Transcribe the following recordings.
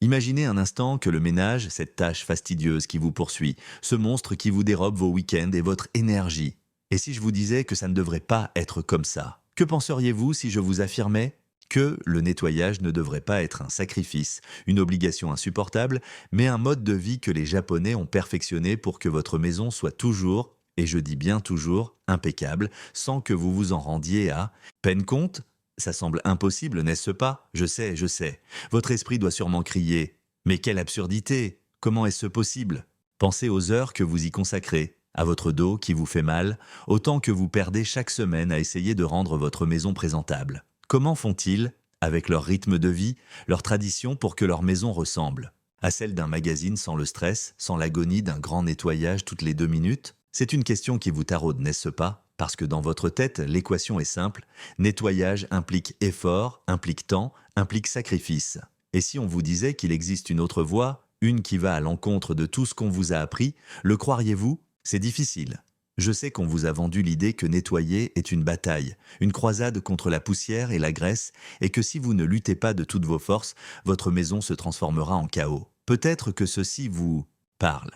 Imaginez un instant que le ménage, cette tâche fastidieuse qui vous poursuit, ce monstre qui vous dérobe vos week-ends et votre énergie. Et si je vous disais que ça ne devrait pas être comme ça? Que penseriez-vous si je vous affirmais que le nettoyage ne devrait pas être un sacrifice, une obligation insupportable, mais un mode de vie que les Japonais ont perfectionné pour que votre maison soit toujours, et je dis bien toujours, impeccable, sans que vous vous en rendiez à peine compte? Ça semble impossible, n'est-ce pas? Je sais, je sais. Votre esprit doit sûrement crier. Mais quelle absurdité! Comment est-ce possible? Pensez aux heures que vous y consacrez, à votre dos qui vous fait mal, autant que vous perdez chaque semaine à essayer de rendre votre maison présentable. Comment font-ils, avec leur rythme de vie, leur tradition pour que leur maison ressemble à celle d'un magazine sans le stress, sans l'agonie d'un grand nettoyage toutes les 2 minutes? C'est une question qui vous taraude, n'est-ce pas? Parce que dans votre tête, l'équation est simple. Nettoyage implique effort, implique temps, implique sacrifice. Et si on vous disait qu'il existe une autre voie, une qui va à l'encontre de tout ce qu'on vous a appris, le croiriez-vous? C'est difficile. Je sais qu'on vous a vendu l'idée que nettoyer est une bataille, une croisade contre la poussière et la graisse, et que si vous ne luttez pas de toutes vos forces, votre maison se transformera en chaos. Peut-être que ceci vous parle.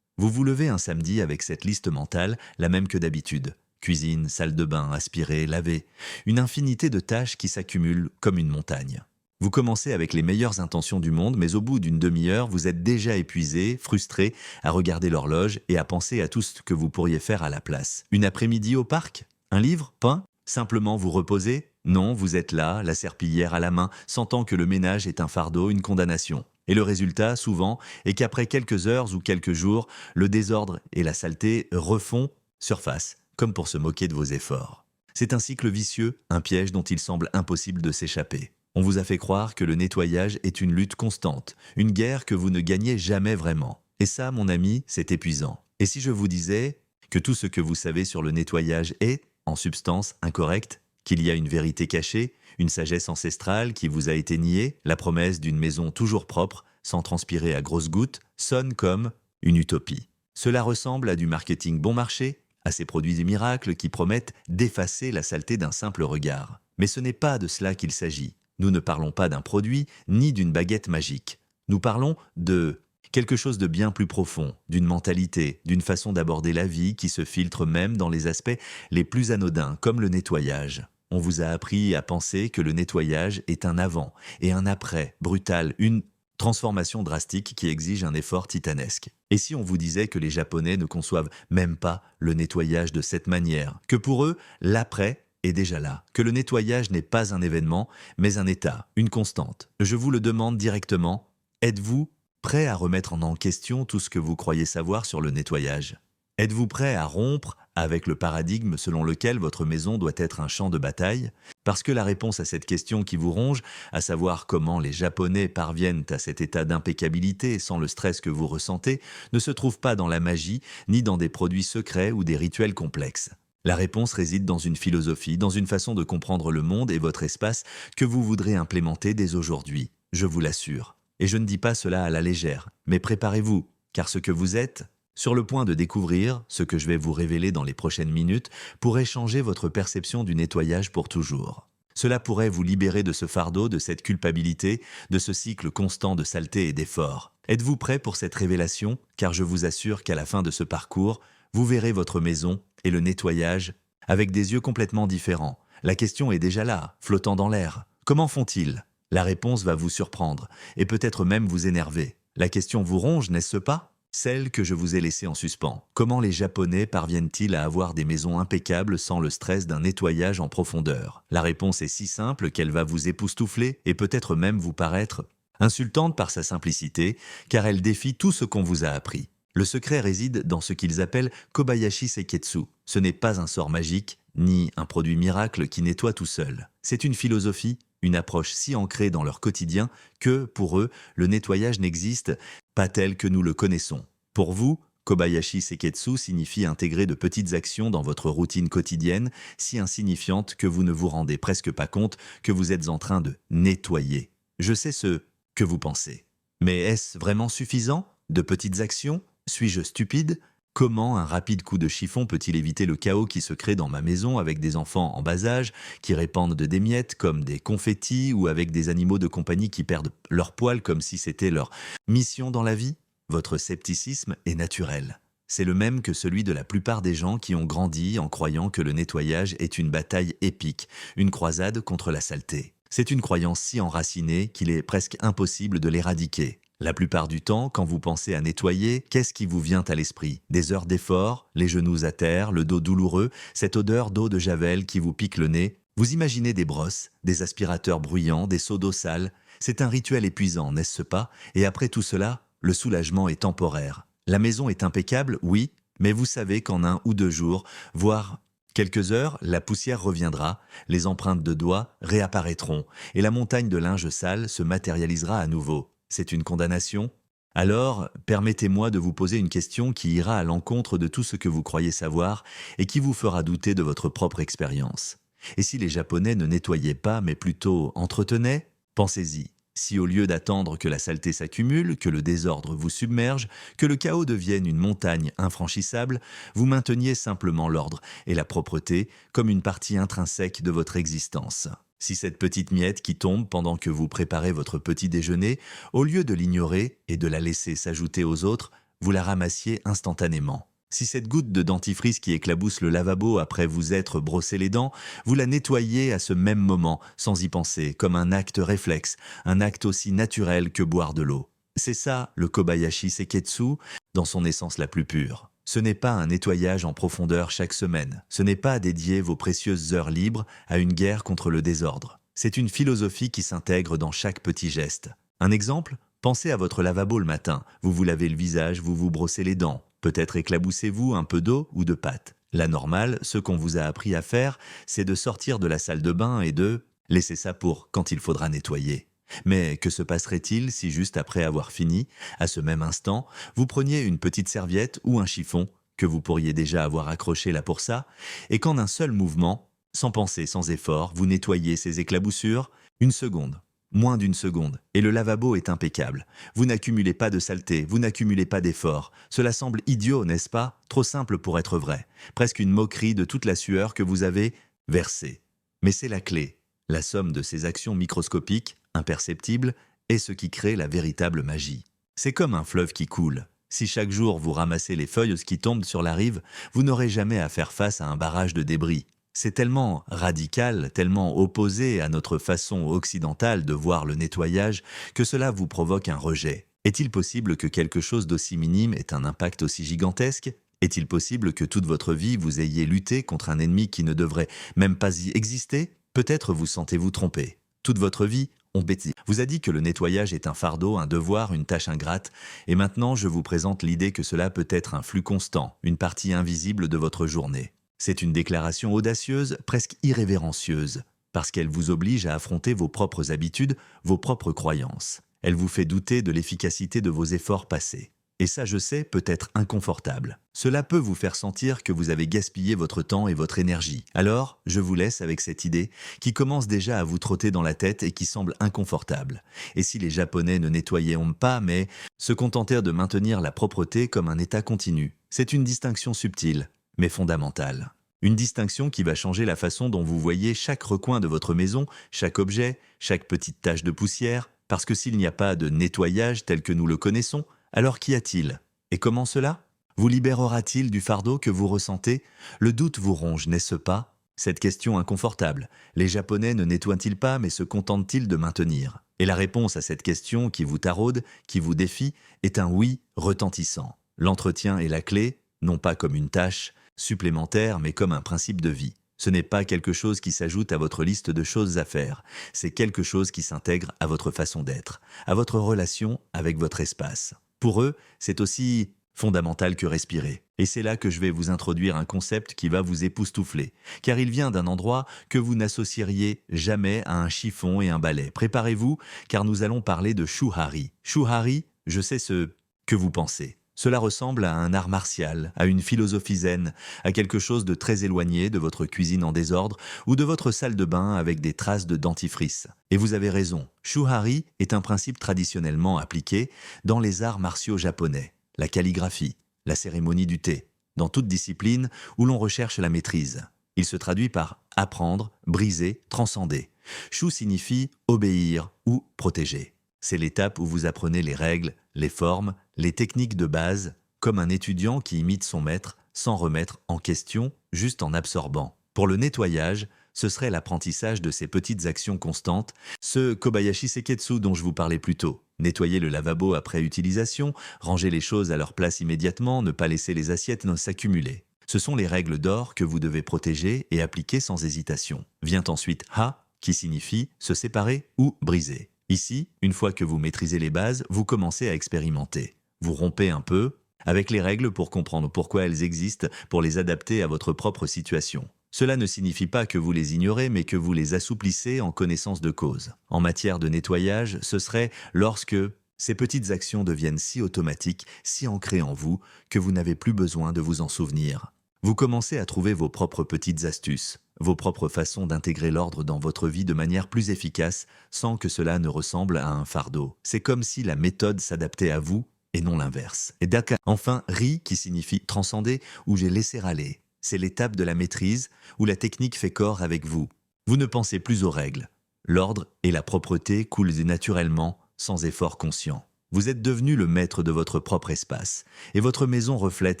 Vous vous levez un samedi avec cette liste mentale, la même que d'habitude. Cuisine, salle de bain, aspirer, laver. Une infinité de tâches qui s'accumulent comme une montagne. Vous commencez avec les meilleures intentions du monde, mais au bout d'une demi-heure, vous êtes déjà épuisé, frustré, à regarder l'horloge et à penser à tout ce que vous pourriez faire à la place. Une après-midi au parc? Un livre? Pain? Simplement vous reposer? Non, vous êtes là, la serpillière à la main, sentant que le ménage est un fardeau, une condamnation. Et le résultat, souvent, est qu'après quelques heures ou quelques jours, le désordre et la saleté refont surface, comme pour se moquer de vos efforts. C'est un cycle vicieux, un piège dont il semble impossible de s'échapper. On vous a fait croire que le nettoyage est une lutte constante, une guerre que vous ne gagnez jamais vraiment. Et ça, mon ami, c'est épuisant. Et si je vous disais que tout ce que vous savez sur le nettoyage est, en substance, incorrect, qu'il y a une vérité cachée, une sagesse ancestrale qui vous a été niée, la promesse d'une maison toujours propre, sans transpirer à grosses gouttes, sonne comme une utopie. Cela ressemble à du marketing bon marché, à ces produits miracles qui promettent d'effacer la saleté d'un simple regard. Mais ce n'est pas de cela qu'il s'agit. Nous ne parlons pas d'un produit ni d'une baguette magique. Nous parlons de quelque chose de bien plus profond, d'une mentalité, d'une façon d'aborder la vie qui se filtre même dans les aspects les plus anodins, comme le nettoyage. On vous a appris à penser que le nettoyage est un avant et un après, brutal, une transformation drastique qui exige un effort titanesque. Et si on vous disait que les Japonais ne conçoivent même pas le nettoyage de cette manière, que pour eux, l'après est déjà là, que le nettoyage n'est pas un événement, mais un état, une constante. Je vous le demande directement, êtes-vous prêt à remettre en question tout ce que vous croyez savoir sur le nettoyage? Êtes-vous prêt à rompre avec le paradigme selon lequel votre maison doit être un champ de bataille? Parce que la réponse à cette question qui vous ronge, à savoir comment les Japonais parviennent à cet état d'impeccabilité sans le stress que vous ressentez, ne se trouve pas dans la magie, ni dans des produits secrets ou des rituels complexes. La réponse réside dans une philosophie, dans une façon de comprendre le monde et votre espace que vous voudrez implémenter dès aujourd'hui, je vous l'assure. Et je ne dis pas cela à la légère, mais préparez-vous, car ce que vous êtes, sur le point de découvrir, ce que je vais vous révéler dans les prochaines minutes, pourrait changer votre perception du nettoyage pour toujours. Cela pourrait vous libérer de ce fardeau, de cette culpabilité, de ce cycle constant de saleté et d'effort. Êtes-vous prêt pour cette révélation? Car je vous assure qu'à la fin de ce parcours, vous verrez votre maison et le nettoyage avec des yeux complètement différents. La question est déjà là, flottant dans l'air. Comment font-ils? La réponse va vous surprendre et peut-être même vous énerver. La question vous ronge, n'est-ce pas? Celle que je vous ai laissée en suspens. Comment les Japonais parviennent-ils à avoir des maisons impeccables sans le stress d'un nettoyage en profondeur? La réponse est si simple qu'elle va vous époustoufler et peut-être même vous paraître insultante par sa simplicité, car elle défie tout ce qu'on vous a appris. Le secret réside dans ce qu'ils appellent Kobayashi Seiketsu. Ce n'est pas un sort magique, ni un produit miracle qui nettoie tout seul. C'est une philosophie, une approche si ancrée dans leur quotidien que, pour eux, le nettoyage n'existe pas tel que nous le connaissons. Pour vous, Kobayashi Seiketsu signifie intégrer de petites actions dans votre routine quotidienne, si insignifiantes que vous ne vous rendez presque pas compte que vous êtes en train de nettoyer. Je sais ce que vous pensez. Mais est-ce vraiment suffisant? De petites actions? Suis-je stupide? Comment un rapide coup de chiffon peut-il éviter le chaos qui se crée dans ma maison avec des enfants en bas âge qui répandent des miettes comme des confettis ou avec des animaux de compagnie qui perdent leurs poils comme si c'était leur mission dans la vie? Votre scepticisme est naturel. C'est le même que celui de la plupart des gens qui ont grandi en croyant que le nettoyage est une bataille épique, une croisade contre la saleté. C'est une croyance si enracinée qu'il est presque impossible de l'éradiquer. La plupart du temps, quand vous pensez à nettoyer, qu'est-ce qui vous vient à l'esprit? Des heures d'effort, les genoux à terre, le dos douloureux, cette odeur d'eau de javel qui vous pique le nez. Vous imaginez des brosses, des aspirateurs bruyants, des seaux d'eau sale. C'est un rituel épuisant, n'est-ce pas? Et après tout cela, le soulagement est temporaire. La maison est impeccable, oui, mais vous savez qu'en 1 ou 2 jours, voire quelques heures, la poussière reviendra, les empreintes de doigts réapparaîtront, et la montagne de linge sale se matérialisera à nouveau. C'est une condamnation? Alors, permettez-moi de vous poser une question qui ira à l'encontre de tout ce que vous croyez savoir et qui vous fera douter de votre propre expérience. Et si les Japonais ne nettoyaient pas, mais plutôt entretenaient? Pensez-y. Si au lieu d'attendre que la saleté s'accumule, que le désordre vous submerge, que le chaos devienne une montagne infranchissable, vous mainteniez simplement l'ordre et la propreté comme une partie intrinsèque de votre existence. Si cette petite miette qui tombe pendant que vous préparez votre petit déjeuner, au lieu de l'ignorer et de la laisser s'ajouter aux autres, vous la ramassiez instantanément. Si cette goutte de dentifrice qui éclabousse le lavabo après vous être brossé les dents, vous la nettoyez à ce même moment, sans y penser, comme un acte réflexe, un acte aussi naturel que boire de l'eau. C'est ça, le Kobayashi Seketsu, dans son essence la plus pure. Ce n'est pas un nettoyage en profondeur chaque semaine. Ce n'est pas dédier vos précieuses heures libres à une guerre contre le désordre. C'est une philosophie qui s'intègre dans chaque petit geste. Un exemple? Pensez à votre lavabo le matin. Vous vous lavez le visage, vous vous brossez les dents. Peut-être éclaboussez-vous un peu d'eau ou de pâte. La normale, ce qu'on vous a appris à faire, c'est de sortir de la salle de bain et de laisser ça pour quand il faudra nettoyer. Mais que se passerait-il si juste après avoir fini, à ce même instant, vous preniez une petite serviette ou un chiffon, que vous pourriez déjà avoir accroché là pour ça, et qu'en un seul mouvement, sans penser, sans effort, vous nettoyez ces éclaboussures? Une seconde, moins d'une seconde, et le lavabo est impeccable. Vous n'accumulez pas de saleté, vous n'accumulez pas d'effort. Cela semble idiot, n'est-ce pas? Trop simple pour être vrai. Presque une moquerie de toute la sueur que vous avez versée. Mais c'est la clé. La somme de ces actions microscopiques, imperceptibles, est ce qui crée la véritable magie. C'est comme un fleuve qui coule. Si chaque jour vous ramassez les feuilles qui tombent sur la rive, vous n'aurez jamais à faire face à un barrage de débris. C'est tellement radical, tellement opposé à notre façon occidentale de voir le nettoyage que cela vous provoque un rejet. Est-il possible que quelque chose d'aussi minime ait un impact aussi gigantesque? Est-il possible que toute votre vie vous ayez lutté contre un ennemi qui ne devrait même pas y exister? Peut-être vous sentez-vous trompé. Toute votre vie, on vous a dit que le nettoyage est un fardeau, un devoir, une tâche ingrate, et maintenant je vous présente l'idée que cela peut être un flux constant, une partie invisible de votre journée. C'est une déclaration audacieuse, presque irrévérencieuse, parce qu'elle vous oblige à affronter vos propres habitudes, vos propres croyances. Elle vous fait douter de l'efficacité de vos efforts passés. Et ça, je sais, peut être inconfortable. Cela peut vous faire sentir que vous avez gaspillé votre temps et votre énergie. Alors, je vous laisse avec cette idée qui commence déjà à vous trotter dans la tête et qui semble inconfortable. Et si les Japonais ne nettoyaient pas, mais se contentèrent de maintenir la propreté comme un état continu? C'est une distinction subtile, mais fondamentale. Une distinction qui va changer la façon dont vous voyez chaque recoin de votre maison, chaque objet, chaque petite tache de poussière, parce que s'il n'y a pas de nettoyage tel que nous le connaissons, alors qu'y a-t-il? Et comment cela? Vous libérera-t-il du fardeau que vous ressentez? Le doute vous ronge, n'est-ce pas? Cette question inconfortable. Les Japonais ne nettoient-ils pas mais se contentent-ils de maintenir? Et la réponse à cette question qui vous taraude, qui vous défie, est un oui retentissant. L'entretien est la clé, non pas comme une tâche supplémentaire mais comme un principe de vie. Ce n'est pas quelque chose qui s'ajoute à votre liste de choses à faire, c'est quelque chose qui s'intègre à votre façon d'être, à votre relation avec votre espace. Pour eux, c'est aussi fondamental que respirer. Et c'est là que je vais vous introduire un concept qui va vous époustoufler, car il vient d'un endroit que vous n'associeriez jamais à un chiffon et un balai. Préparez-vous, car nous allons parler de shuhari. Shuhari, je sais ce que vous pensez. Cela ressemble à un art martial, à une philosophie zen, à quelque chose de très éloigné de votre cuisine en désordre ou de votre salle de bain avec des traces de dentifrice. Et vous avez raison, shuhari est un principe traditionnellement appliqué dans les arts martiaux japonais. La calligraphie, la cérémonie du thé, dans toute discipline où l'on recherche la maîtrise. Il se traduit par apprendre, briser, transcender. Shu signifie obéir ou protéger. C'est l'étape où vous apprenez les règles, les formes, les techniques de base, comme un étudiant qui imite son maître sans remettre en question, juste en absorbant. Pour le nettoyage, ce serait l'apprentissage de ces petites actions constantes, ce Kobayashi Seketsu dont je vous parlais plus tôt. Nettoyer le lavabo après utilisation, ranger les choses à leur place immédiatement, ne pas laisser les assiettes s'accumuler. Ce sont les règles d'or que vous devez protéger et appliquer sans hésitation. Vient ensuite Ha, qui signifie se séparer ou briser. Ici, une fois que vous maîtrisez les bases, vous commencez à expérimenter. Vous rompez un peu avec les règles pour comprendre pourquoi elles existent, pour les adapter à votre propre situation. Cela ne signifie pas que vous les ignorez, mais que vous les assouplissez en connaissance de cause. En matière de nettoyage, ce serait lorsque ces petites actions deviennent si automatiques, si ancrées en vous, que vous n'avez plus besoin de vous en souvenir. Vous commencez à trouver vos propres petites astuces, vos propres façons d'intégrer l'ordre dans votre vie de manière plus efficace, sans que cela ne ressemble à un fardeau. C'est comme si la méthode s'adaptait à vous, et non l'inverse. Et d'accord. Enfin, Ri, qui signifie transcender, ou j'ai laissé aller. C'est l'étape de la maîtrise où la technique fait corps avec vous. Vous ne pensez plus aux règles. L'ordre et la propreté coulent naturellement, sans effort conscient. Vous êtes devenu le maître de votre propre espace, et votre maison reflète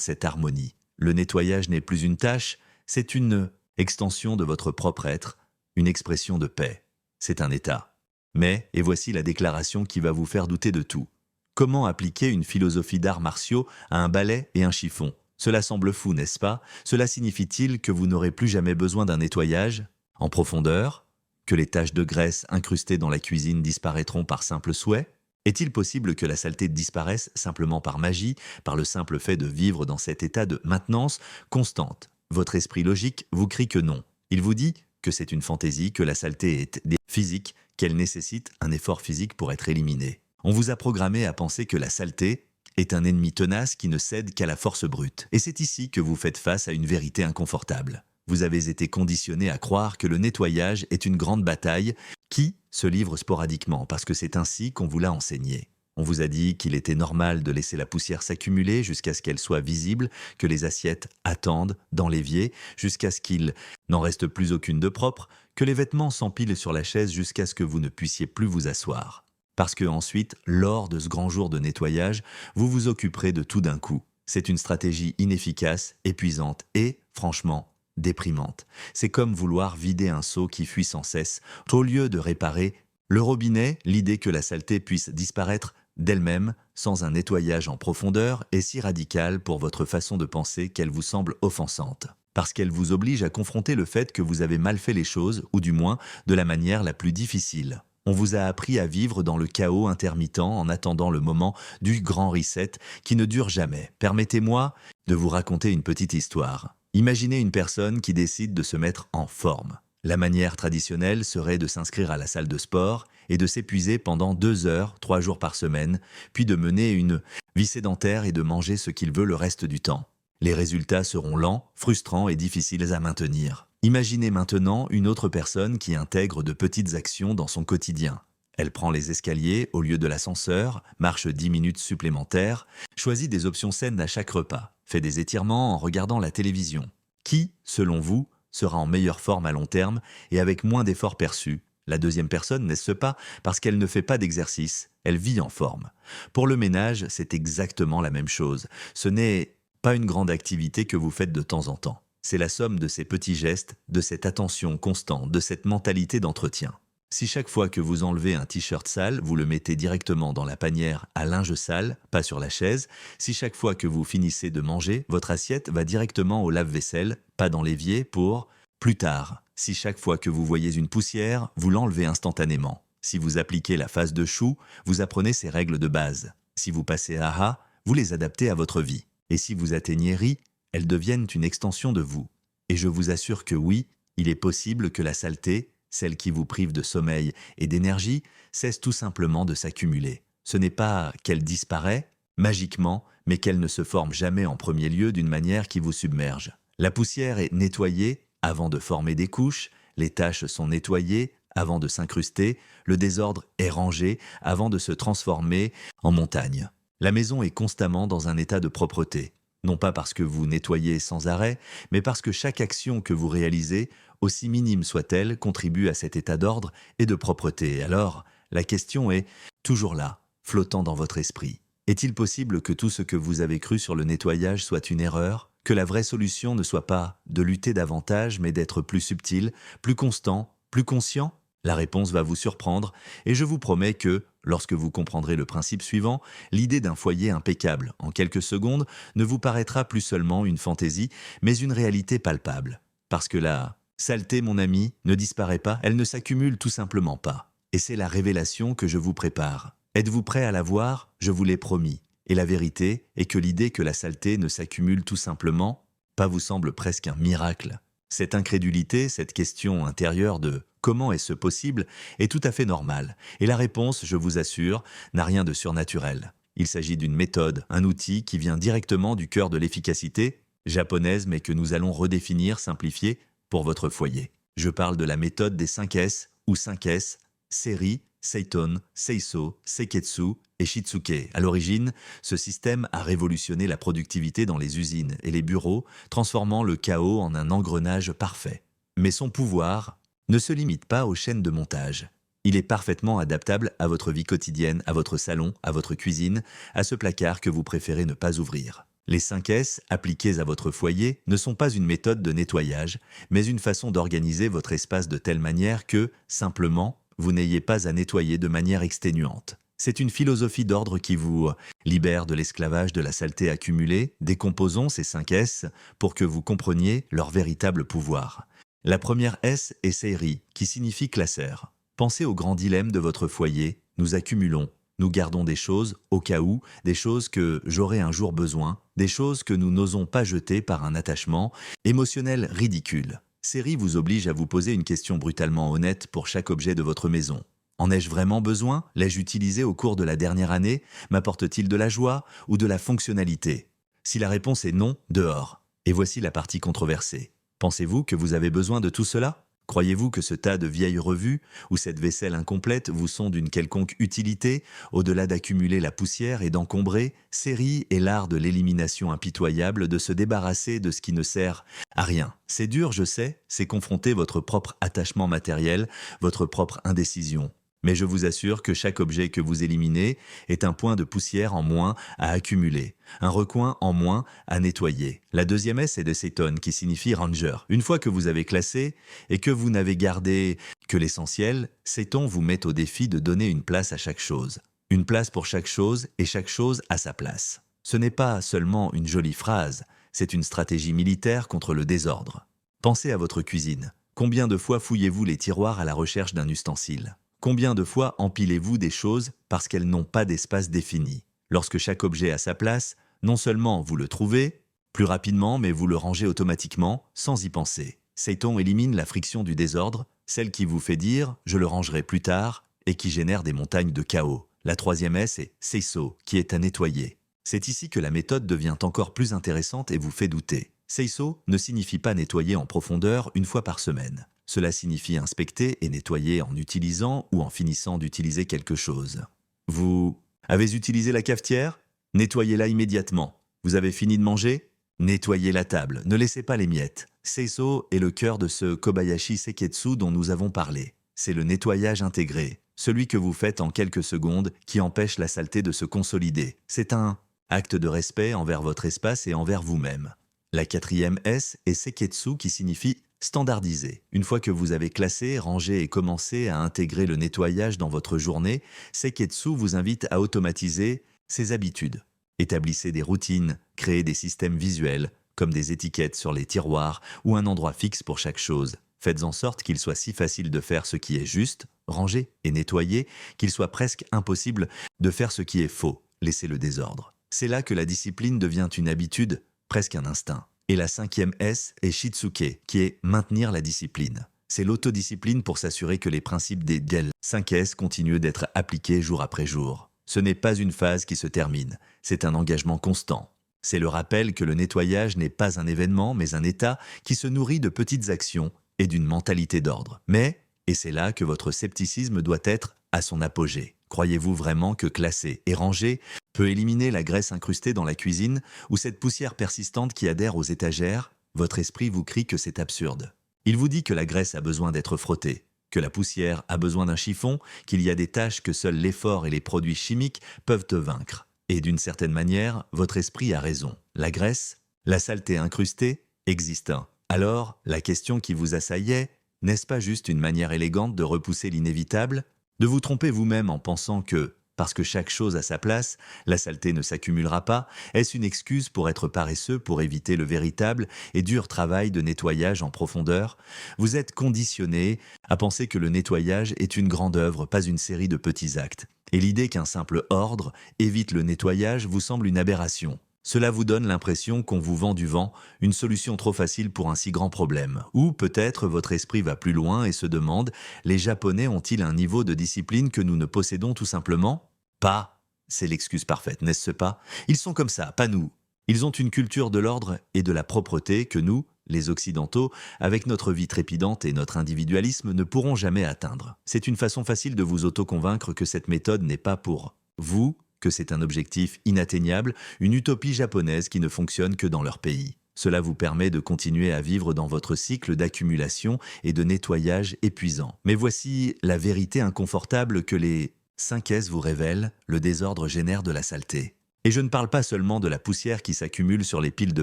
cette harmonie. Le nettoyage n'est plus une tâche, c'est une extension de votre propre être, une expression de paix. C'est un état. Mais, et voici la déclaration qui va vous faire douter de tout. Comment appliquer une philosophie d'arts martiaux à un balai et un chiffon ? Cela semble fou, n'est-ce pas? Cela signifie-t-il que vous n'aurez plus jamais besoin d'un nettoyage en profondeur? Que les taches de graisse incrustées dans la cuisine disparaîtront par simple souhait? Est-il possible que la saleté disparaisse simplement par magie, par le simple fait de vivre dans cet état de maintenance constante? Votre esprit logique vous crie que non. Il vous dit que c'est une fantaisie, que la saleté est physique, qu'elle nécessite un effort physique pour être éliminée. On vous a programmé à penser que la saleté est un ennemi tenace qui ne cède qu'à la force brute. Et c'est ici que vous faites face à une vérité inconfortable. Vous avez été conditionné à croire que le nettoyage est une grande bataille qui se livre sporadiquement parce que c'est ainsi qu'on vous l'a enseigné. On vous a dit qu'il était normal de laisser la poussière s'accumuler jusqu'à ce qu'elle soit visible, que les assiettes attendent dans l'évier jusqu'à ce qu'il n'en reste plus aucune de propre, que les vêtements s'empilent sur la chaise jusqu'à ce que vous ne puissiez plus vous asseoir. Parce que ensuite, lors de ce grand jour de nettoyage, vous vous occuperez de tout d'un coup. C'est une stratégie inefficace, épuisante et, franchement, déprimante. C'est comme vouloir vider un seau qui fuit sans cesse. Au lieu de réparer le robinet, l'idée que la saleté puisse disparaître d'elle-même, sans un nettoyage en profondeur, est si radicale pour votre façon de penser qu'elle vous semble offensante. Parce qu'elle vous oblige à confronter le fait que vous avez mal fait les choses, ou du moins de la manière la plus difficile. On vous a appris à vivre dans le chaos intermittent en attendant le moment du grand reset qui ne dure jamais. Permettez-moi de vous raconter une petite histoire. Imaginez une personne qui décide de se mettre en forme. La manière traditionnelle serait de s'inscrire à la salle de sport et de s'épuiser pendant 2 heures, 3 jours par semaine, puis de mener une vie sédentaire et de manger ce qu'il veut le reste du temps. Les résultats seront lents, frustrants et difficiles à maintenir. Imaginez maintenant une autre personne qui intègre de petites actions dans son quotidien. Elle prend les escaliers au lieu de l'ascenseur, marche 10 minutes supplémentaires, choisit des options saines à chaque repas, fait des étirements en regardant la télévision. Qui, selon vous, sera en meilleure forme à long terme et avec moins d'efforts perçus? La deuxième personne, n'est-ce pas, parce qu'elle ne fait pas d'exercice, elle vit en forme. Pour le ménage, c'est exactement la même chose. Ce n'est pas une grande activité que vous faites de temps en temps. C'est la somme de ces petits gestes, de cette attention constante, de cette mentalité d'entretien. Si chaque fois que vous enlevez un t-shirt sale, vous le mettez directement dans la panière à linge sale, pas sur la chaise, si chaque fois que vous finissez de manger, votre assiette va directement au lave-vaisselle, pas dans l'évier pour plus tard. Si chaque fois que vous voyez une poussière, vous l'enlevez instantanément. Si vous appliquez la phase de Shu, vous apprenez ces règles de base. Si vous passez à Ha, vous les adaptez à votre vie. Et si vous atteignez Ri, elles deviennent une extension de vous. Et je vous assure que oui, il est possible que la saleté, celle qui vous prive de sommeil et d'énergie, cesse tout simplement de s'accumuler. Ce n'est pas qu'elle disparaît, magiquement, mais qu'elle ne se forme jamais en premier lieu d'une manière qui vous submerge. La poussière est nettoyée avant de former des couches, les taches sont nettoyées avant de s'incruster, le désordre est rangé avant de se transformer en montagne. La maison est constamment dans un état de propreté. non pas parce que vous nettoyez sans arrêt, mais parce que chaque action que vous réalisez, aussi minime soit-elle, contribue à cet état d'ordre et de propreté. Alors, la question est toujours là, flottant dans votre esprit. Est-il possible que tout ce que vous avez cru sur le nettoyage soit une erreur? Que la vraie solution ne soit pas de lutter davantage, mais d'être plus subtil, plus constant, plus conscient? La réponse va vous surprendre, et je vous promets que, lorsque vous comprendrez le principe suivant, l'idée d'un foyer impeccable, en quelques secondes, ne vous paraîtra plus seulement une fantaisie, mais une réalité palpable. Parce que la saleté, mon ami, ne disparaît pas, elle ne s'accumule tout simplement pas. Et c'est la révélation que je vous prépare. Êtes-vous prêt à la voir? Je vous l'ai promis. Et la vérité est que l'idée que la saleté ne s'accumule tout simplement pas vous semble presque un miracle. Cette incrédulité, cette question intérieure de comment est-ce possible est tout à fait normale. Et la réponse, je vous assure, n'a rien de surnaturel. Il s'agit d'une méthode, un outil qui vient directement du cœur de l'efficacité japonaise, mais que nous allons redéfinir, simplifier pour votre foyer. Je parle de la méthode des 5 S ou 5 S, Seri, Seiton, Seiso, Seiketsu et Shitsuke. À l'origine, ce système a révolutionné la productivité dans les usines et les bureaux, transformant le chaos en un engrenage parfait. Mais son pouvoir ne se limite pas aux chaînes de montage. Il est parfaitement adaptable à votre vie quotidienne, à votre salon, à votre cuisine, à ce placard que vous préférez ne pas ouvrir. Les 5 S appliqués à votre foyer ne sont pas une méthode de nettoyage, mais une façon d'organiser votre espace de telle manière que, simplement, vous n'ayez pas à nettoyer de manière exténuante. C'est une philosophie d'ordre qui vous libère de l'esclavage de la saleté accumulée. Décomposons ces 5 S pour que vous compreniez leur véritable pouvoir. La première S est Seiri, qui signifie classeur. Pensez au grand dilemme de votre foyer. Nous accumulons, nous gardons des choses au cas où, des choses que j'aurai un jour besoin, des choses que nous n'osons pas jeter par un attachement émotionnel ridicule. Série vous oblige à vous poser une question brutalement honnête pour chaque objet de votre maison. En ai-je vraiment besoin? L'ai-je utilisé au cours de la dernière année? M'apporte-t-il de la joie ou de la fonctionnalité? Si la réponse est non, dehors. Et voici la partie controversée. Pensez-vous que vous avez besoin de tout cela? Croyez-vous que ce tas de vieilles revues ou cette vaisselle incomplète vous sont d'une quelconque utilité, au-delà d'accumuler la poussière et d'encombrer? Série est l'art de l'élimination impitoyable, de se débarrasser de ce qui ne sert à rien. C'est dur, je sais, c'est confronter votre propre attachement matériel, votre propre indécision. Mais je vous assure que chaque objet que vous éliminez est un point de poussière en moins à accumuler, un recoin en moins à nettoyer. La deuxième S est de Seiton, qui signifie ranger. Une fois que vous avez classé et que vous n'avez gardé que l'essentiel, Seiton vous met au défi de donner une place à chaque chose. Une place pour chaque chose et chaque chose à sa place. Ce n'est pas seulement une jolie phrase, c'est une stratégie militaire contre le désordre. Pensez à votre cuisine. Combien de fois fouillez-vous les tiroirs à la recherche d'un ustensile? Combien de fois empilez-vous des choses parce qu'elles n'ont pas d'espace défini? Lorsque chaque objet a sa place, non seulement vous le trouvez plus rapidement, mais vous le rangez automatiquement, sans y penser. Seiton élimine la friction du désordre, celle qui vous fait dire « je le rangerai plus tard » et qui génère des montagnes de chaos. La troisième S est Seiso, qui est à nettoyer. C'est ici que la méthode devient encore plus intéressante et vous fait douter. Seiso ne signifie pas nettoyer en profondeur une fois par semaine. Cela signifie inspecter et nettoyer en utilisant ou en finissant d'utiliser quelque chose. Vous avez utilisé la cafetière? Nettoyez-la immédiatement. Vous avez fini de manger? Nettoyez la table, ne laissez pas les miettes. Seiso est le cœur de ce Kobayashi Seiketsu dont nous avons parlé. C'est le nettoyage intégré, celui que vous faites en quelques secondes qui empêche la saleté de se consolider. C'est un acte de respect envers votre espace et envers vous-même. La quatrième S est Seiketsu qui signifie standardiser. Une fois que vous avez classé, rangé et commencé à intégrer le nettoyage dans votre journée, Seiketsu vous invite à automatiser ses habitudes. Établissez des routines, créez des systèmes visuels, comme des étiquettes sur les tiroirs ou un endroit fixe pour chaque chose. Faites en sorte qu'il soit si facile de faire ce qui est juste, ranger et nettoyer, qu'il soit presque impossible de faire ce qui est faux, laisser le désordre. C'est là que la discipline devient une habitude, presque un instinct. Et la cinquième S est Shitsuke, qui est maintenir la discipline. C'est l'autodiscipline pour s'assurer que les principes des 5 S continuent d'être appliqués jour après jour. Ce n'est pas une phase qui se termine, c'est un engagement constant. C'est le rappel que le nettoyage n'est pas un événement, mais un état qui se nourrit de petites actions et d'une mentalité d'ordre. Mais, et c'est là que votre scepticisme doit être à son apogée. Croyez-vous vraiment que classer et ranger peut éliminer la graisse incrustée dans la cuisine ou cette poussière persistante qui adhère aux étagères? Votre esprit vous crie que c'est absurde. Il vous dit que la graisse a besoin d'être frottée, que la poussière a besoin d'un chiffon, qu'il y a des tâches que seuls l'effort et les produits chimiques peuvent te vaincre. Et d'une certaine manière, votre esprit a raison. La graisse, la saleté incrustée, existe. Alors, la question qui vous assaillait, n'est-ce pas juste une manière élégante de repousser l'inévitable? De vous tromper vous-même en pensant que, parce que chaque chose a sa place, la saleté ne s'accumulera pas, est-ce une excuse pour être paresseux, pour éviter le véritable et dur travail de nettoyage en profondeur? Vous êtes conditionné à penser que le nettoyage est une grande œuvre, pas une série de petits actes. Et l'idée qu'un simple ordre évite le nettoyage vous semble une aberration. Cela vous donne l'impression qu'on vous vend du vent, une solution trop facile pour un si grand problème. Ou peut-être votre esprit va plus loin et se demande, les Japonais ont-ils un niveau de discipline que nous ne possédons tout simplement? Pas. C'est l'excuse parfaite, n'est-ce pas? Ils sont comme ça, pas nous. Ils ont une culture de l'ordre et de la propreté que nous, les Occidentaux, avec notre vie trépidante et notre individualisme, ne pourrons jamais atteindre. C'est une façon facile de vous auto-convaincre que cette méthode n'est pas pour vous, que c'est un objectif inatteignable, une utopie japonaise qui ne fonctionne que dans leur pays. Cela vous permet de continuer à vivre dans votre cycle d'accumulation et de nettoyage épuisant. Mais voici la vérité inconfortable que les 5S vous révèlent, le désordre génère de la saleté. Et je ne parle pas seulement de la poussière qui s'accumule sur les piles de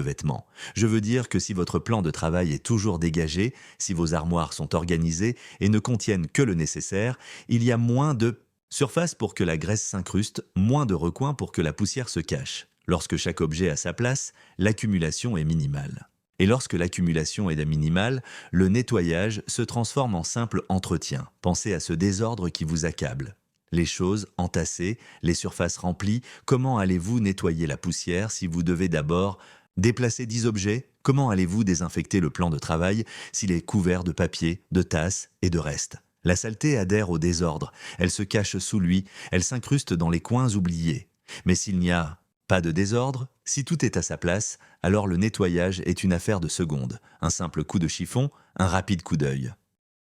vêtements. Je veux dire que si votre plan de travail est toujours dégagé, si vos armoires sont organisées et ne contiennent que le nécessaire, il y a moins de surface pour que la graisse s'incruste, moins de recoins pour que la poussière se cache. Lorsque chaque objet a sa place, l'accumulation est minimale. Et lorsque l'accumulation est minimale, le nettoyage se transforme en simple entretien. Pensez à ce désordre qui vous accable. Les choses entassées, les surfaces remplies, comment allez-vous nettoyer la poussière si vous devez d'abord déplacer 10 objets? Comment allez-vous désinfecter le plan de travail s'il est couvert de papier, de tasses et de restes? La saleté adhère au désordre, elle se cache sous lui, elle s'incruste dans les coins oubliés. Mais s'il n'y a pas de désordre, si tout est à sa place, alors le nettoyage est une affaire de secondes. Un simple coup de chiffon, un rapide coup d'œil.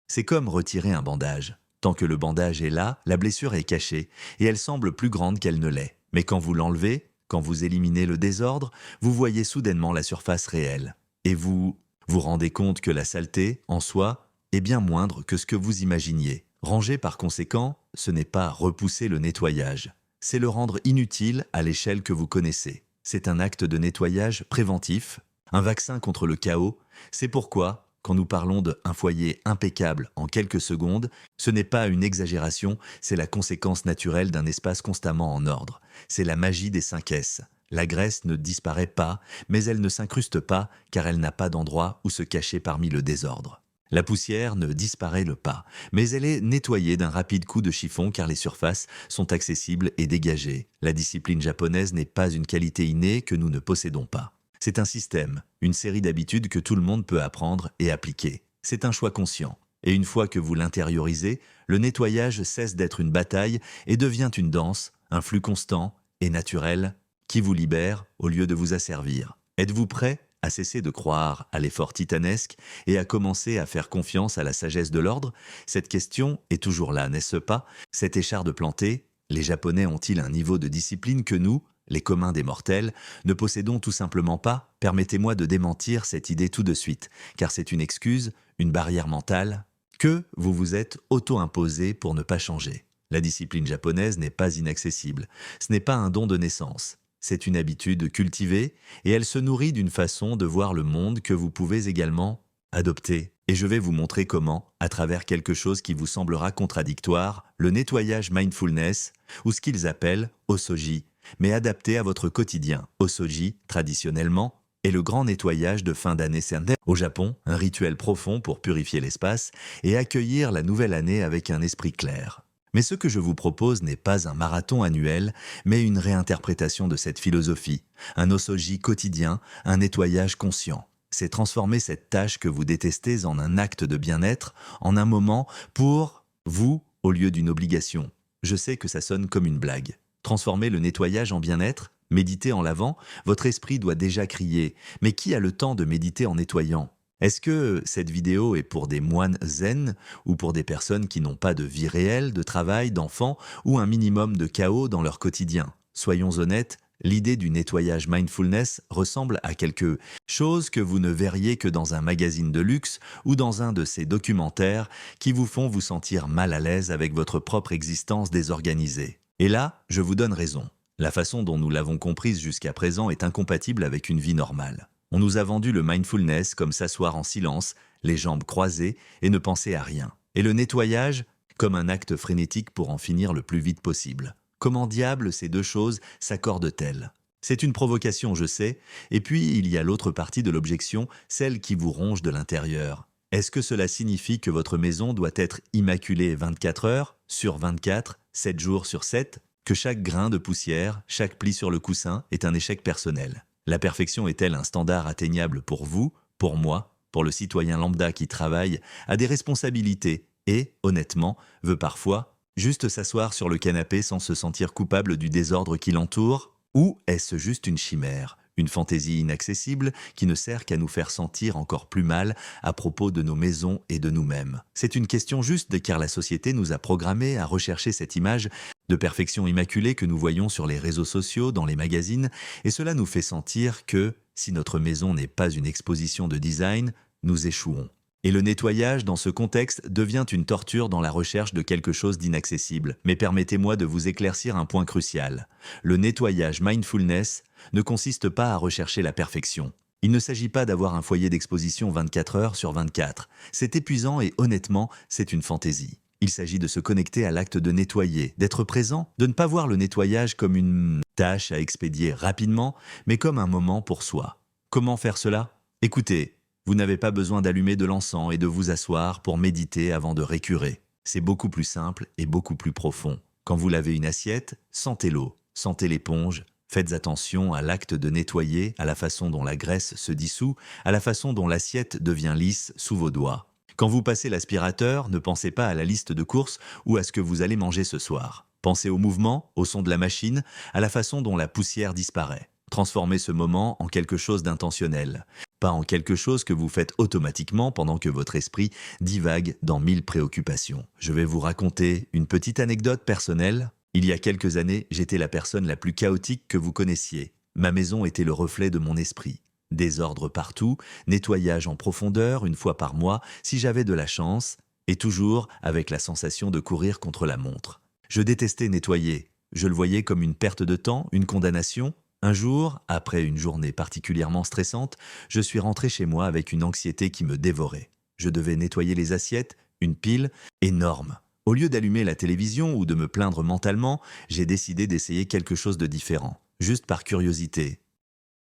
C'est comme retirer un bandage. Tant que le bandage est là, la blessure est cachée, et elle semble plus grande qu'elle ne l'est. Mais quand vous l'enlevez, quand vous éliminez le désordre, vous voyez soudainement la surface réelle. Et vous vous rendez compte que la saleté, en soi, est bien moindre que ce que vous imaginiez. Ranger par conséquent, ce n'est pas repousser le nettoyage, c'est le rendre inutile à l'échelle que vous connaissez. C'est un acte de nettoyage préventif, un vaccin contre le chaos. C'est pourquoi, quand nous parlons d'un foyer impeccable en quelques secondes, ce n'est pas une exagération, c'est la conséquence naturelle d'un espace constamment en ordre. C'est la magie des 5S. La graisse ne disparaît pas, mais elle ne s'incruste pas car elle n'a pas d'endroit où se cacher parmi le désordre. La poussière ne disparaît pas, mais elle est nettoyée d'un rapide coup de chiffon car les surfaces sont accessibles et dégagées. La discipline japonaise n'est pas une qualité innée que nous ne possédons pas. C'est un système, une série d'habitudes que tout le monde peut apprendre et appliquer. C'est un choix conscient. Et une fois que vous l'intériorisez, le nettoyage cesse d'être une bataille et devient une danse, un flux constant et naturel qui vous libère au lieu de vous asservir. Êtes-vous prêt à cesser de croire à l'effort titanesque et à commencer à faire confiance à la sagesse de l'ordre? Cette question est toujours là, n'est-ce pas? Cette écharde plantée, les Japonais ont-ils un niveau de discipline que nous, les communs des mortels, ne possédons tout simplement pas? Permettez-moi de démentir cette idée tout de suite, car c'est une excuse, une barrière mentale, que vous vous êtes auto-imposée pour ne pas changer. La discipline japonaise n'est pas inaccessible, ce n'est pas un don de naissance. C'est une habitude cultivée et elle se nourrit d'une façon de voir le monde que vous pouvez également adopter. Et je vais vous montrer comment, à travers quelque chose qui vous semblera contradictoire, le nettoyage mindfulness, ou ce qu'ils appellent osoji, mais adapté à votre quotidien. Osoji, traditionnellement, est le grand nettoyage de fin d'année Senden au Japon, un rituel profond pour purifier l'espace et accueillir la nouvelle année avec un esprit clair. Mais ce que je vous propose n'est pas un marathon annuel, mais une réinterprétation de cette philosophie, un osoji quotidien, un nettoyage conscient. C'est transformer cette tâche que vous détestez en un acte de bien-être, en un moment pour vous au lieu d'une obligation. Je sais que ça sonne comme une blague. Transformer le nettoyage en bien-être, méditer en lavant, votre esprit doit déjà crier « Mais qui a le temps de méditer en nettoyant ?» Est-ce que cette vidéo est pour des moines zen ou pour des personnes qui n'ont pas de vie réelle, de travail, d'enfants ou un minimum de chaos dans leur quotidien? Soyons honnêtes, l'idée du nettoyage mindfulness ressemble à quelque chose que vous ne verriez que dans un magazine de luxe ou dans un de ces documentaires qui vous font vous sentir mal à l'aise avec votre propre existence désorganisée. Et là, je vous donne raison. La façon dont nous l'avons comprise jusqu'à présent est incompatible avec une vie normale. On nous a vendu le mindfulness comme s'asseoir en silence, les jambes croisées et ne penser à rien. Et le nettoyage comme un acte frénétique pour en finir le plus vite possible. Comment diable ces deux choses s'accordent-elles? C'est une provocation, je sais, et puis il y a l'autre partie de l'objection, celle qui vous ronge de l'intérieur. Est-ce que cela signifie que votre maison doit être immaculée 24 heures sur 24, 7 jours sur 7, que chaque grain de poussière, chaque pli sur le coussin est un échec personnel? La perfection est-elle un standard atteignable pour vous, pour moi, pour le citoyen lambda qui travaille, a des responsabilités et, honnêtement, veut parfois juste s'asseoir sur le canapé sans se sentir coupable du désordre qui l'entoure? Ou est-ce juste une chimère, une fantaisie inaccessible qui ne sert qu'à nous faire sentir encore plus mal à propos de nos maisons et de nous-mêmes? C'est une question juste car la société nous a programmés à rechercher cette image de perfection immaculée que nous voyons sur les réseaux sociaux, dans les magazines, et cela nous fait sentir que, si notre maison n'est pas une exposition de design, nous échouons. Et le nettoyage, dans ce contexte, devient une torture dans la recherche de quelque chose d'inaccessible. Mais permettez-moi de vous éclaircir un point crucial. Le nettoyage mindfulness ne consiste pas à rechercher la perfection. Il ne s'agit pas d'avoir un foyer d'exposition 24 heures sur 24. C'est épuisant et honnêtement, c'est une fantaisie. Il s'agit de se connecter à l'acte de nettoyer, d'être présent, de ne pas voir le nettoyage comme une tâche à expédier rapidement, mais comme un moment pour soi. Comment faire cela? Écoutez, vous n'avez pas besoin d'allumer de l'encens et de vous asseoir pour méditer avant de récurer. C'est beaucoup plus simple et beaucoup plus profond. Quand vous lavez une assiette, sentez l'eau, sentez l'éponge, faites attention à l'acte de nettoyer, à la façon dont la graisse se dissout, à la façon dont l'assiette devient lisse sous vos doigts. Quand vous passez l'aspirateur, ne pensez pas à la liste de courses ou à ce que vous allez manger ce soir. Pensez au mouvement, au son de la machine, à la façon dont la poussière disparaît. Transformez ce moment en quelque chose d'intentionnel, pas en quelque chose que vous faites automatiquement pendant que votre esprit divague dans 1000 préoccupations. Je vais vous raconter une petite anecdote personnelle. Il y a quelques années, j'étais la personne la plus chaotique que vous connaissiez. Ma maison était le reflet de mon esprit. Désordre partout, nettoyage en profondeur une fois par mois si j'avais de la chance, et toujours avec la sensation de courir contre la montre. Je détestais nettoyer. Je le voyais comme une perte de temps, une condamnation. Un jour, après une journée particulièrement stressante, je suis rentré chez moi avec une anxiété qui me dévorait. Je devais nettoyer les assiettes, une pile énorme. Au lieu d'allumer la télévision ou de me plaindre mentalement, j'ai décidé d'essayer quelque chose de différent, juste par curiosité.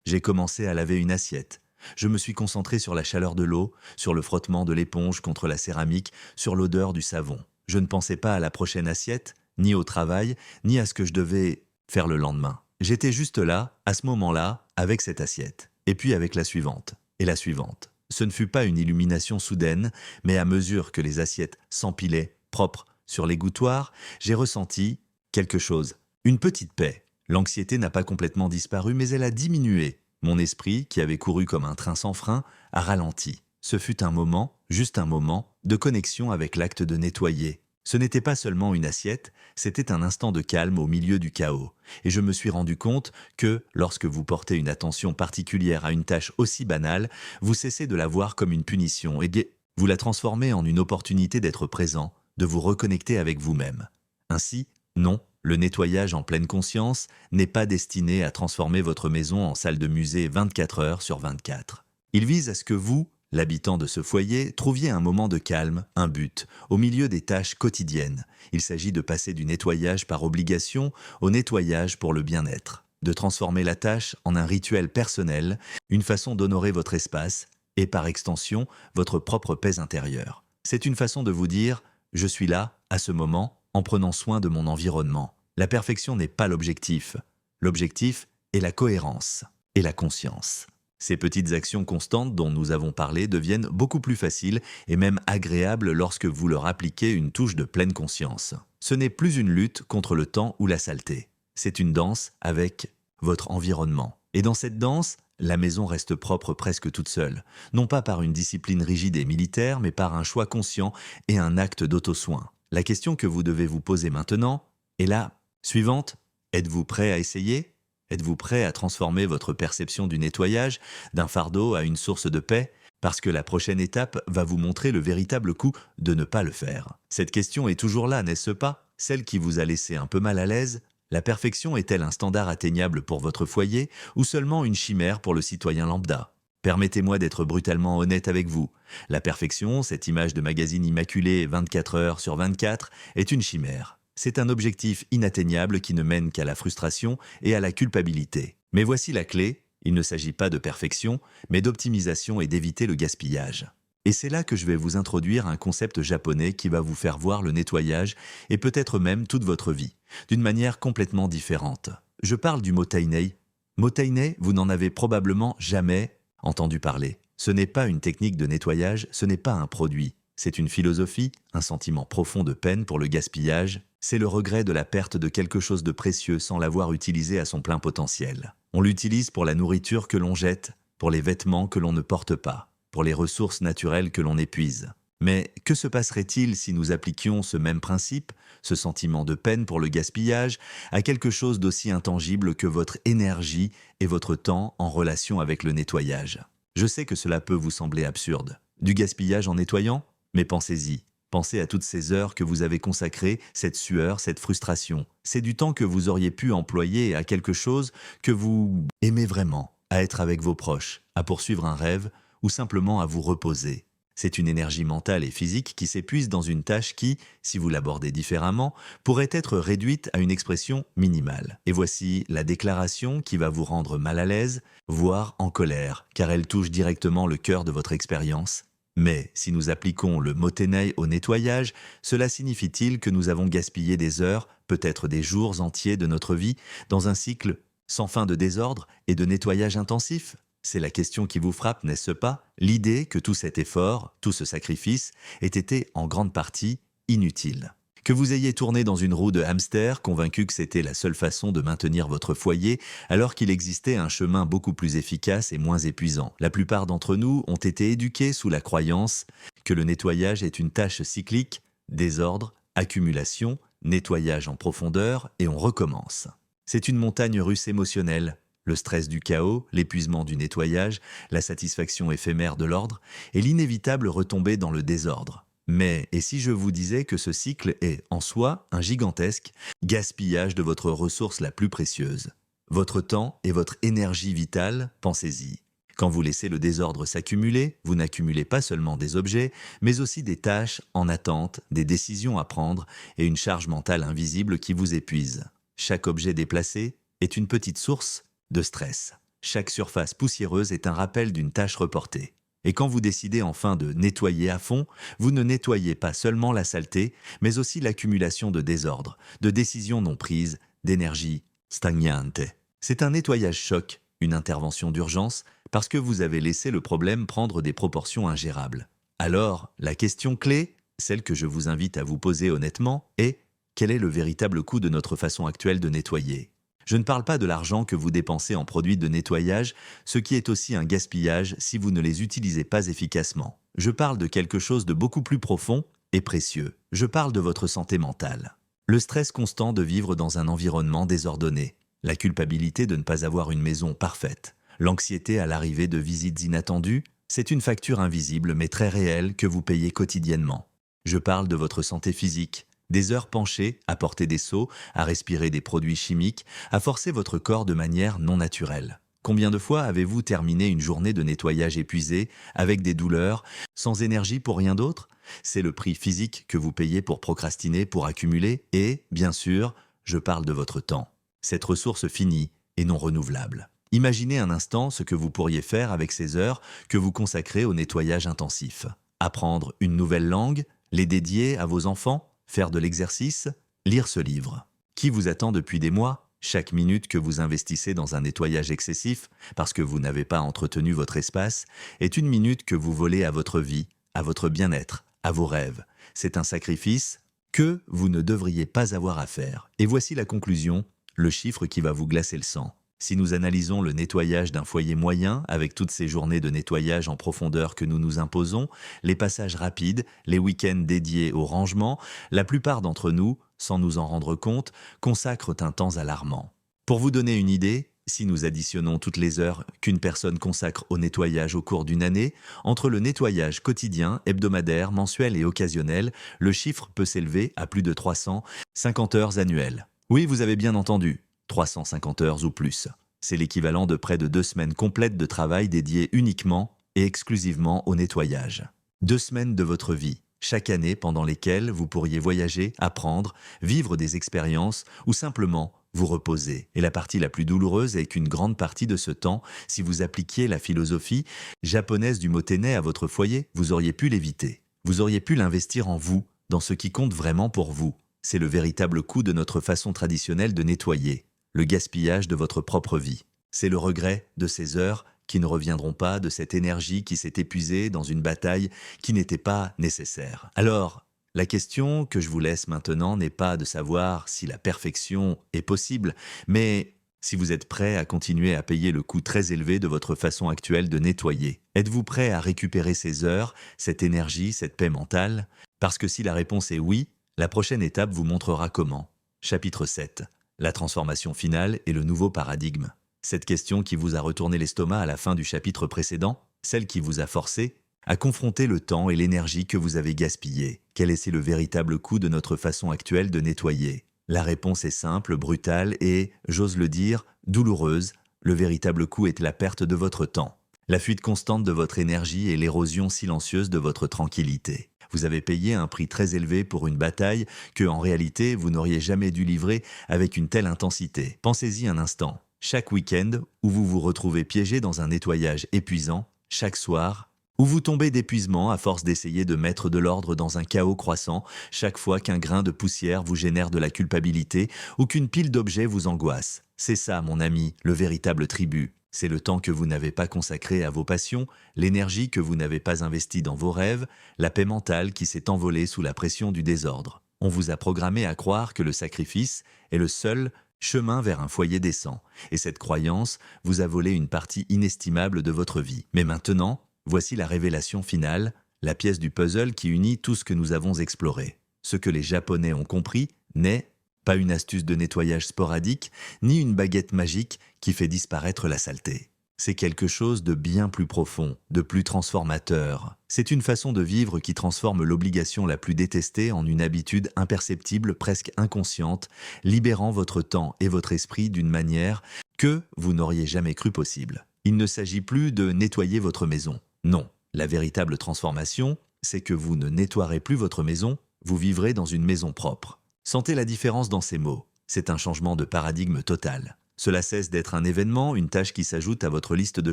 J'ai commencé à laver une assiette. Je me suis concentré sur la chaleur de l'eau, sur le frottement de l'éponge contre la céramique, sur l'odeur du savon. Je ne pensais pas à la prochaine assiette, ni au travail, ni à ce que je devais faire le lendemain. J'étais juste là, à ce moment-là, avec cette assiette. Et puis avec la suivante. Et la suivante. Ce ne fut pas une illumination soudaine, mais à mesure que les assiettes s'empilaient, propres, sur l'égouttoir, j'ai ressenti quelque chose. Une petite paix. L'anxiété n'a pas complètement disparu, mais elle a diminué. Mon esprit, qui avait couru comme un train sans frein, a ralenti. Ce fut un moment, juste un moment, de connexion avec l'acte de nettoyer. Ce n'était pas seulement une assiette, c'était un instant de calme au milieu du chaos. Et je me suis rendu compte que, lorsque vous portez une attention particulière à une tâche aussi banale, vous cessez de la voir comme une punition et vous la transformez en une opportunité d'être présent, de vous reconnecter avec vous-même. Ainsi, non, le nettoyage en pleine conscience n'est pas destiné à transformer votre maison en salle de musée 24 heures sur 24. Il vise à ce que vous, l'habitant de ce foyer, trouviez un moment de calme, un but, au milieu des tâches quotidiennes. Il s'agit de passer du nettoyage par obligation au nettoyage pour le bien-être, de transformer la tâche en un rituel personnel, une façon d'honorer votre espace et, par extension, votre propre paix intérieure. C'est une façon de vous dire « je suis là, à ce moment », en prenant soin de mon environnement. La perfection n'est pas l'objectif. L'objectif est la cohérence et la conscience. Ces petites actions constantes dont nous avons parlé deviennent beaucoup plus faciles et même agréables lorsque vous leur appliquez une touche de pleine conscience. Ce n'est plus une lutte contre le temps ou la saleté. C'est une danse avec votre environnement. Et dans cette danse, la maison reste propre presque toute seule, non pas par une discipline rigide et militaire, mais par un choix conscient et un acte d'auto-soin. La question que vous devez vous poser maintenant est la suivante. Êtes-vous prêt à essayer? Êtes-vous prêt à transformer votre perception du nettoyage d'un fardeau à une source de paix? Parce que la prochaine étape va vous montrer le véritable coût de ne pas le faire. Cette question est toujours là, n'est-ce pas? Celle qui vous a laissé un peu mal à l'aise? La perfection est-elle un standard atteignable pour votre foyer ou seulement une chimère pour le citoyen lambda? Permettez-moi d'être brutalement honnête avec vous. La perfection, cette image de magazine immaculée 24 heures sur 24, est une chimère. C'est un objectif inatteignable qui ne mène qu'à la frustration et à la culpabilité. Mais voici la clé, il ne s'agit pas de perfection, mais d'optimisation et d'éviter le gaspillage. Et c'est là que je vais vous introduire un concept japonais qui va vous faire voir le nettoyage et peut-être même toute votre vie, d'une manière complètement différente. Je parle du motainei. Motainei, vous n'en avez probablement jamais entendu parler. Ce n'est pas une technique de nettoyage, ce n'est pas un produit. C'est une philosophie, un sentiment profond de peine pour le gaspillage. C'est le regret de la perte de quelque chose de précieux sans l'avoir utilisé à son plein potentiel. On l'utilise pour la nourriture que l'on jette, pour les vêtements que l'on ne porte pas, pour les ressources naturelles que l'on épuise. Mais que se passerait-il si nous appliquions ce même principe, ce sentiment de peine pour le gaspillage, à quelque chose d'aussi intangible que votre énergie et votre temps en relation avec le nettoyage? Je sais que cela peut vous sembler absurde. Du gaspillage en nettoyant? Mais pensez-y. Pensez à toutes ces heures que vous avez consacrées, cette sueur, cette frustration. C'est du temps que vous auriez pu employer à quelque chose que vous aimez vraiment, à être avec vos proches, à poursuivre un rêve ou simplement à vous reposer. C'est une énergie mentale et physique qui s'épuise dans une tâche qui, si vous l'abordez différemment, pourrait être réduite à une expression minimale. Et voici la déclaration qui va vous rendre mal à l'aise, voire en colère, car elle touche directement le cœur de votre expérience. Mais si nous appliquons le motenei au nettoyage, cela signifie-t-il que nous avons gaspillé des heures, peut-être des jours entiers de notre vie, dans un cycle sans fin de désordre et de nettoyage intensif? C'est la question qui vous frappe, n'est-ce pas? L'idée que tout cet effort, tout ce sacrifice, ait été en grande partie inutile. Que vous ayez tourné dans une roue de hamster, convaincu que c'était la seule façon de maintenir votre foyer, alors qu'il existait un chemin beaucoup plus efficace et moins épuisant. La plupart d'entre nous ont été éduqués sous la croyance que le nettoyage est une tâche cyclique, désordre, accumulation, nettoyage en profondeur et on recommence. C'est une montagne russe émotionnelle. Le stress du chaos, l'épuisement du nettoyage, la satisfaction éphémère de l'ordre et l'inévitable retombée dans le désordre. Mais, et si je vous disais que ce cycle est, en soi, un gigantesque gaspillage de votre ressource la plus précieuse? Votre temps et votre énergie vitale, pensez-y. Quand vous laissez le désordre s'accumuler, vous n'accumulez pas seulement des objets, mais aussi des tâches en attente, des décisions à prendre et une charge mentale invisible qui vous épuise. Chaque objet déplacé est une petite source de stress. Chaque surface poussiéreuse est un rappel d'une tâche reportée. Et quand vous décidez enfin de nettoyer à fond, vous ne nettoyez pas seulement la saleté, mais aussi l'accumulation de désordre, de décisions non prises, d'énergie stagnante. C'est un nettoyage choc, une intervention d'urgence, parce que vous avez laissé le problème prendre des proportions ingérables. Alors, la question clé, celle que je vous invite à vous poser honnêtement, est: quel est le véritable coût de notre façon actuelle de nettoyer? Je ne parle pas de l'argent que vous dépensez en produits de nettoyage, ce qui est aussi un gaspillage si vous ne les utilisez pas efficacement. Je parle de quelque chose de beaucoup plus profond et précieux. Je parle de votre santé mentale. Le stress constant de vivre dans un environnement désordonné, la culpabilité de ne pas avoir une maison parfaite, l'anxiété à l'arrivée de visites inattendues, c'est une facture invisible mais très réelle que vous payez quotidiennement. Je parle de votre santé physique. Des heures penchées, à porter des seaux, à respirer des produits chimiques, à forcer votre corps de manière non naturelle. Combien de fois avez-vous terminé une journée de nettoyage épuisée, avec des douleurs, sans énergie pour rien d'autre? C'est le prix physique que vous payez pour procrastiner, pour accumuler, et, bien sûr, je parle de votre temps. Cette ressource finie et non renouvelable. Imaginez un instant ce que vous pourriez faire avec ces heures que vous consacrez au nettoyage intensif. Apprendre une nouvelle langue, les dédier à vos enfants, faire de l'exercice, lire ce livre. Qui vous attend depuis des mois? Chaque minute que vous investissez dans un nettoyage excessif, parce que vous n'avez pas entretenu votre espace, est une minute que vous volez à votre vie, à votre bien-être, à vos rêves. C'est un sacrifice que vous ne devriez pas avoir à faire. Et voici la conclusion, le chiffre qui va vous glacer le sang. Si nous analysons le nettoyage d'un foyer moyen, avec toutes ces journées de nettoyage en profondeur que nous nous imposons, les passages rapides, les week-ends dédiés au rangement, la plupart d'entre nous, sans nous en rendre compte, consacrent un temps alarmant. Pour vous donner une idée, si nous additionnons toutes les heures qu'une personne consacre au nettoyage au cours d'une année, entre le nettoyage quotidien, hebdomadaire, mensuel et occasionnel, le chiffre peut s'élever à plus de 350 heures annuelles. Oui, vous avez bien entendu, 350 heures ou plus. C'est l'équivalent de près de 2 semaines complètes de travail dédiées uniquement et exclusivement au nettoyage. 2 semaines de votre vie, chaque année pendant lesquelles vous pourriez voyager, apprendre, vivre des expériences ou simplement vous reposer. Et la partie la plus douloureuse est qu'une grande partie de ce temps, si vous appliquiez la philosophie japonaise du motenai à votre foyer, vous auriez pu l'éviter. Vous auriez pu l'investir en vous, dans ce qui compte vraiment pour vous. C'est le véritable coût de notre façon traditionnelle de nettoyer, le gaspillage de votre propre vie. C'est le regret de ces heures qui ne reviendront pas, de cette énergie qui s'est épuisée dans une bataille qui n'était pas nécessaire. Alors, la question que je vous laisse maintenant n'est pas de savoir si la perfection est possible, mais si vous êtes prêt à continuer à payer le coût très élevé de votre façon actuelle de nettoyer. Êtes-vous prêt à récupérer ces heures, cette énergie, cette paix mentale? Parce que si la réponse est oui, la prochaine étape vous montrera comment. Chapitre 7. La transformation finale et le nouveau paradigme. Cette question qui vous a retourné l'estomac à la fin du chapitre précédent, celle qui vous a forcé à confronter le temps et l'énergie que vous avez gaspillés. Quel est le véritable coût de notre façon actuelle de nettoyer? La réponse est simple, brutale et, j'ose le dire, douloureuse. Le véritable coût est la perte de votre temps, la fuite constante de votre énergie et l'érosion silencieuse de votre tranquillité. Vous avez payé un prix très élevé pour une bataille que, en réalité, vous n'auriez jamais dû livrer avec une telle intensité. Pensez-y un instant. Chaque week-end où vous vous retrouvez piégé dans un nettoyage épuisant, chaque soir, où vous tombez d'épuisement à force d'essayer de mettre de l'ordre dans un chaos croissant, chaque fois qu'un grain de poussière vous génère de la culpabilité ou qu'une pile d'objets vous angoisse. C'est ça, mon ami, le véritable tribut. C'est le temps que vous n'avez pas consacré à vos passions, l'énergie que vous n'avez pas investie dans vos rêves, la paix mentale qui s'est envolée sous la pression du désordre. On vous a programmé à croire que le sacrifice est le seul chemin vers un foyer décent, et cette croyance vous a volé une partie inestimable de votre vie. Mais maintenant, voici la révélation finale, la pièce du puzzle qui unit tout ce que nous avons exploré. Ce que les Japonais ont compris n'est pas une astuce de nettoyage sporadique, ni une baguette magique qui fait disparaître la saleté. C'est quelque chose de bien plus profond, de plus transformateur. C'est une façon de vivre qui transforme l'obligation la plus détestée en une habitude imperceptible, presque inconsciente, libérant votre temps et votre esprit d'une manière que vous n'auriez jamais cru possible. Il ne s'agit plus de nettoyer votre maison. Non, la véritable transformation, c'est que vous ne nettoierez plus votre maison, vous vivrez dans une maison propre. Sentez la différence dans ces mots. C'est un changement de paradigme total. Cela cesse d'être un événement, une tâche qui s'ajoute à votre liste de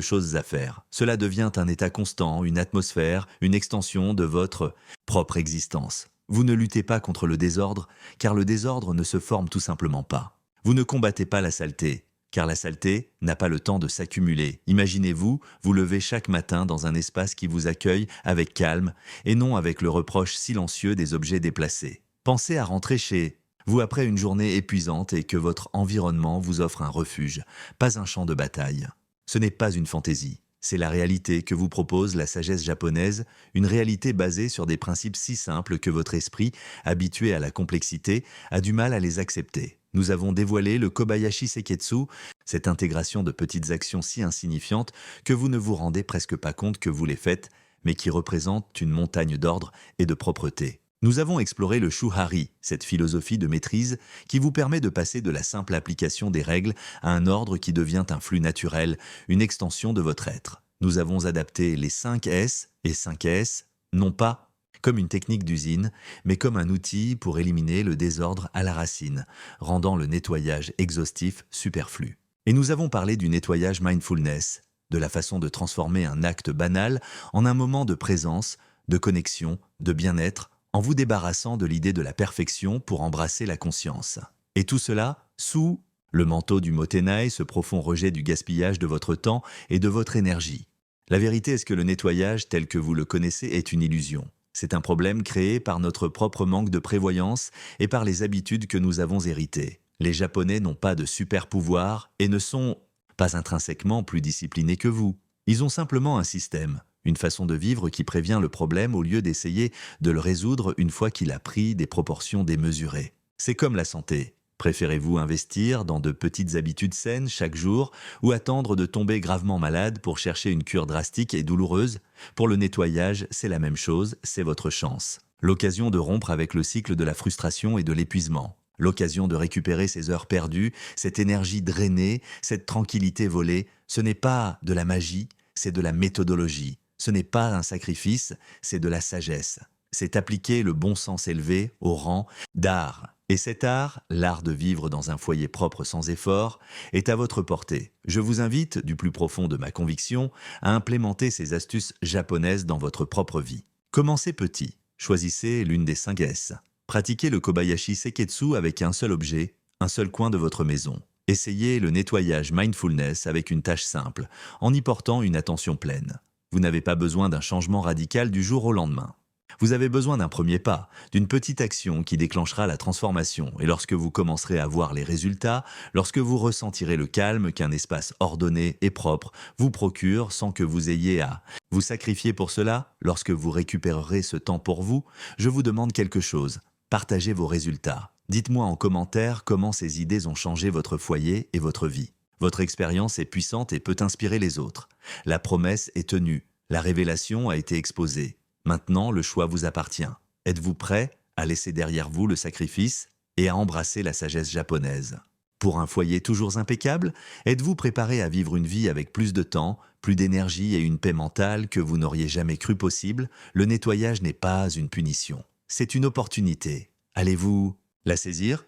choses à faire. Cela devient un état constant, une atmosphère, une extension de votre propre existence. Vous ne luttez pas contre le désordre, car le désordre ne se forme tout simplement pas. Vous ne combattez pas la saleté, car la saleté n'a pas le temps de s'accumuler. Imaginez-vous, vous levez chaque matin dans un espace qui vous accueille avec calme, et non avec le reproche silencieux des objets déplacés. Pensez à rentrer chez vous après une journée épuisante et que votre environnement vous offre un refuge, pas un champ de bataille. Ce n'est pas une fantaisie, c'est la réalité que vous propose la sagesse japonaise, une réalité basée sur des principes si simples que votre esprit, habitué à la complexité, a du mal à les accepter. Nous avons dévoilé le Kobayashi Seiketsu, cette intégration de petites actions si insignifiantes que vous ne vous rendez presque pas compte que vous les faites, mais qui représentent une montagne d'ordre et de propreté. Nous avons exploré le Shuhari, cette philosophie de maîtrise qui vous permet de passer de la simple application des règles à un ordre qui devient un flux naturel, une extension de votre être. Nous avons adapté les 5 S et 5 S, non pas comme une technique d'usine, mais comme un outil pour éliminer le désordre à la racine, rendant le nettoyage exhaustif superflu. Et nous avons parlé du nettoyage mindfulness, de la façon de transformer un acte banal en un moment de présence, de connexion, de bien-être, en vous débarrassant de l'idée de la perfection pour embrasser la conscience. Et tout cela sous le manteau du motenai, ce profond rejet du gaspillage de votre temps et de votre énergie. La vérité est que le nettoyage tel que vous le connaissez est une illusion. C'est un problème créé par notre propre manque de prévoyance et par les habitudes que nous avons héritées. Les Japonais n'ont pas de super pouvoir et ne sont pas intrinsèquement plus disciplinés que vous. Ils ont simplement un système, une façon de vivre qui prévient le problème au lieu d'essayer de le résoudre une fois qu'il a pris des proportions démesurées. C'est comme la santé. Préférez-vous investir dans de petites habitudes saines chaque jour ou attendre de tomber gravement malade pour chercher une cure drastique et douloureuse? Pour le nettoyage, c'est la même chose, c'est votre chance. L'occasion de rompre avec le cycle de la frustration et de l'épuisement. L'occasion de récupérer ces heures perdues, cette énergie drainée, cette tranquillité volée, ce n'est pas de la magie, c'est de la méthodologie. Ce n'est pas un sacrifice, c'est de la sagesse. C'est appliquer le bon sens élevé au rang d'art. Et cet art, l'art de vivre dans un foyer propre sans effort, est à votre portée. Je vous invite, du plus profond de ma conviction, à implémenter ces astuces japonaises dans votre propre vie. Commencez petit. Choisissez l'une des 5 S. Pratiquez le Kobayashi Seketsu avec un seul objet, un seul coin de votre maison. Essayez le nettoyage mindfulness avec une tâche simple, en y portant une attention pleine. Vous n'avez pas besoin d'un changement radical du jour au lendemain. Vous avez besoin d'un premier pas, d'une petite action qui déclenchera la transformation. Et lorsque vous commencerez à voir les résultats, lorsque vous ressentirez le calme qu'un espace ordonné et propre vous procure sans que vous ayez à vous sacrifier pour cela, lorsque vous récupérerez ce temps pour vous, je vous demande quelque chose. Partagez vos résultats. Dites-moi en commentaire comment ces idées ont changé votre foyer et votre vie. Votre expérience est puissante et peut inspirer les autres. La promesse est tenue. La révélation a été exposée. Maintenant, le choix vous appartient. Êtes-vous prêt à laisser derrière vous le sacrifice et à embrasser la sagesse japonaise? Pour un foyer toujours impeccable, êtes-vous préparé à vivre une vie avec plus de temps, plus d'énergie et une paix mentale que vous n'auriez jamais cru possible? Le nettoyage n'est pas une punition. C'est une opportunité. Allez-vous la saisir?